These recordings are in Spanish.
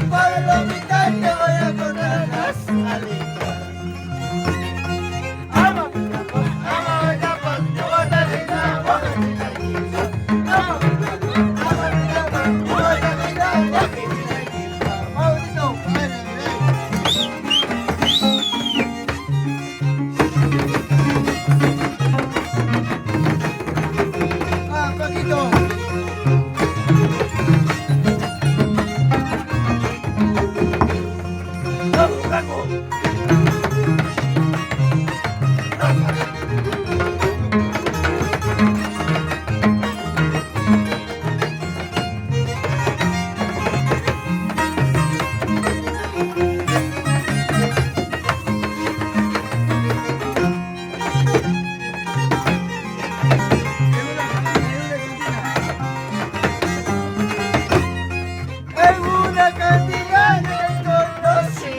palomita te voy a contar las alitas. Ama, en una cantina yo te conocí,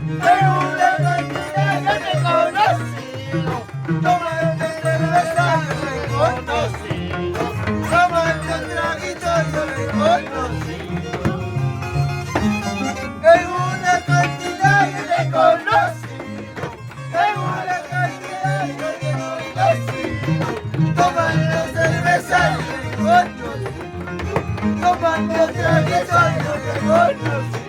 en una cantina yo te conocí, tomando cerveza yo te conocí, tomando traguito yo te conocí, en una cantina yo te conocí, en una cantina yo te conocí, tomando cerveza yo te conocí. Tomando traguito yo te conocí.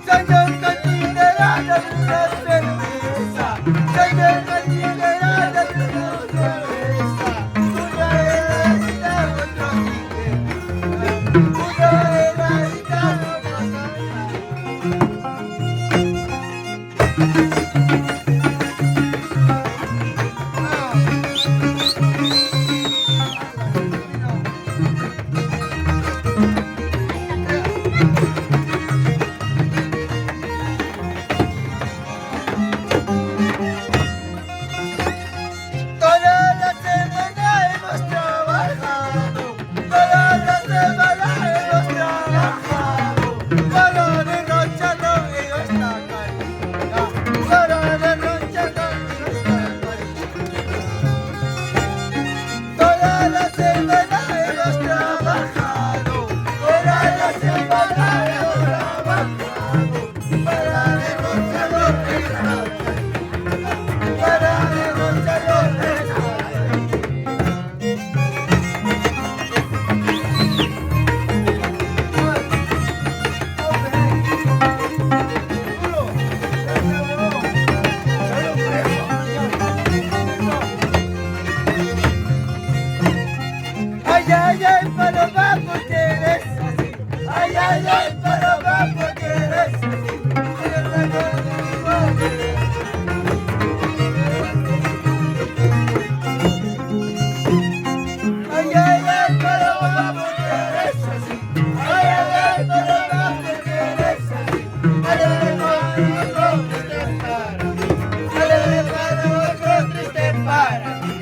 Señor cantinera, dame una cerveza. Señor cantinera, dame una cerveza. Una heladita, otra jiqueta. Una heladita, otra ay, ay, ay, paloma, porque eres así. Ay, ay, ay, paloma, porque eres así. Ay, ay, ay, paloma, porque eres así. Ay, ay, ay, paloma, porque eres así. Ay, ay, otro triste para ti.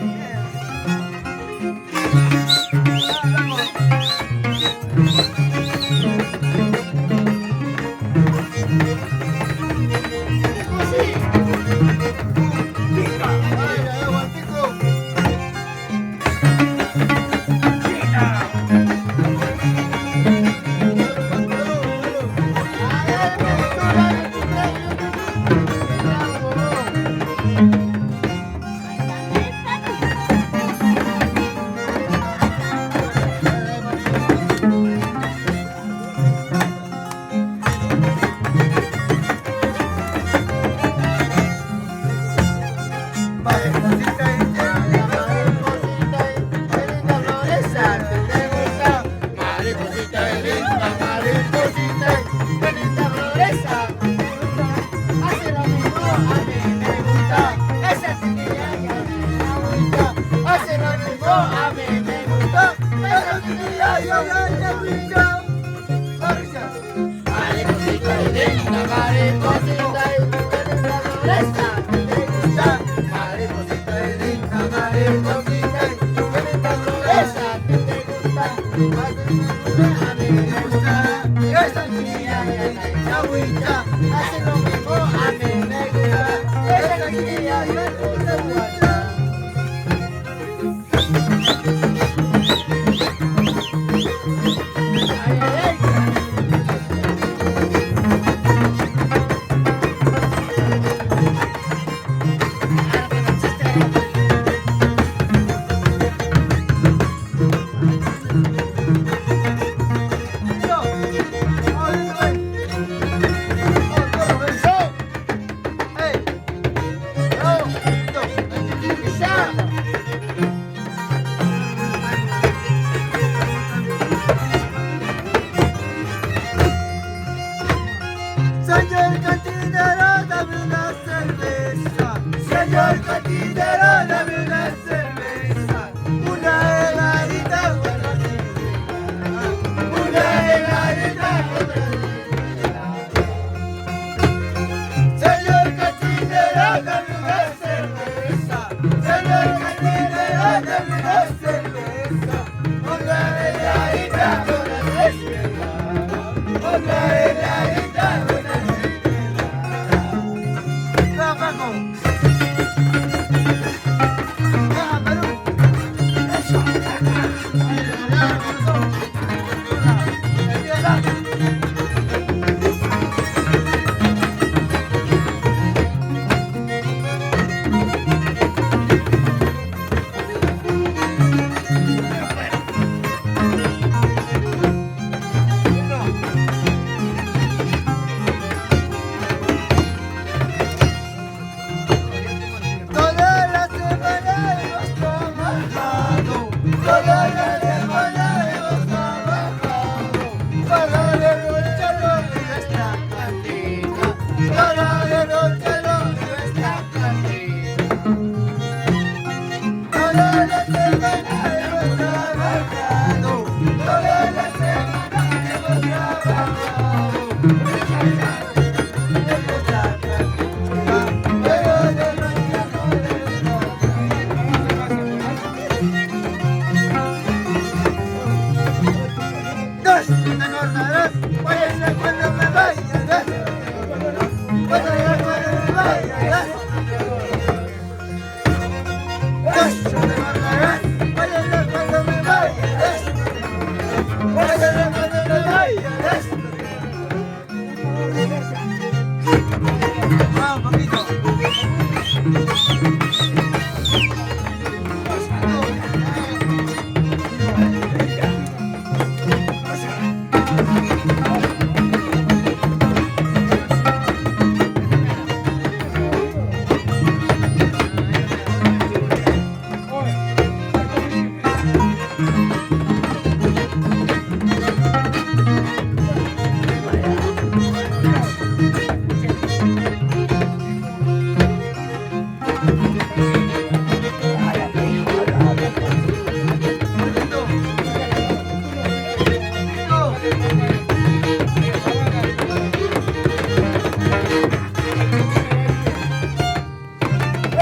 Ay,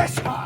Eso.